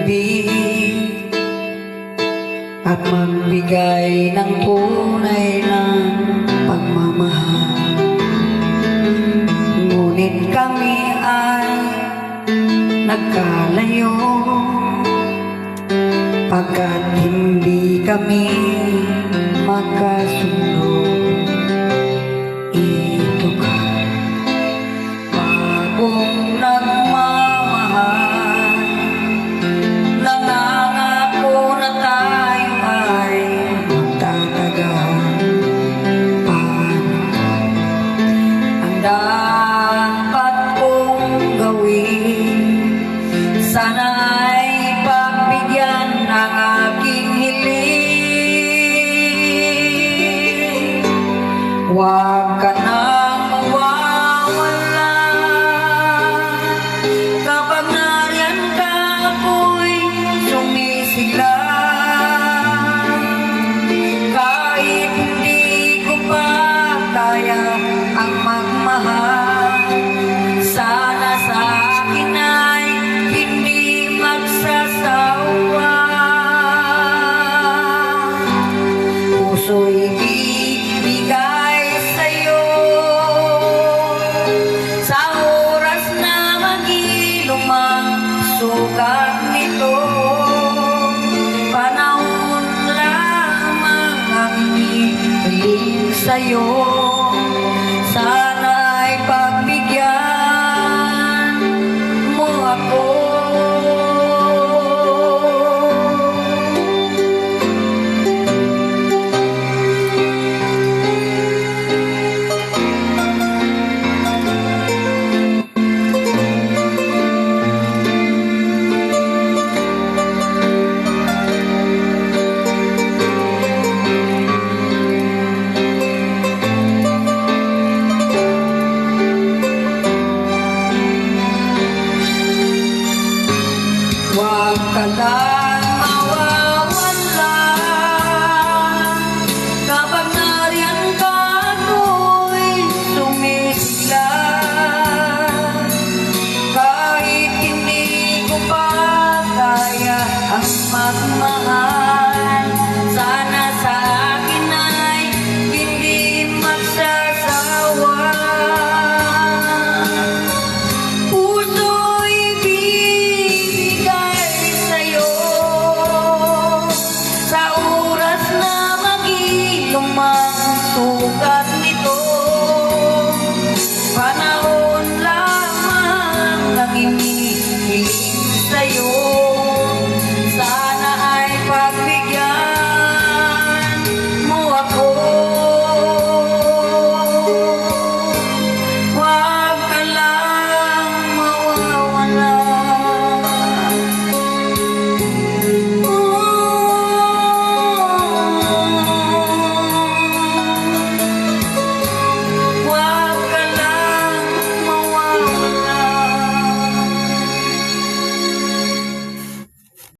pag-ibig at magbigay ng tunay ng pagmamahal. Ngunit kami ay nagkalayo pagkat hindi kami magkasundo. Ito ka, bagong nagmamahal, nangangako na tayo ay magtatagal. Ang dapat kong gawin, sana ay pagbigyan ng aking hiling. Huwag ka nang mawawala, kapag nariyan ka ako'y sumisigla. Kahit hindi ko pa kaya ang magmahal, sana sa akin ay hindi magsasawa. Puso'y bibigay sa'yo sa oras na mag-ilom ang sugat nito. Panahon lamang ang hiling sa'yo, sana ay pagbigyan mo ako. Huwag ka lang mawawala, kapag nariyan ka ako'y sumisigla. Kahit hindi ko pa kaya ang magmahal,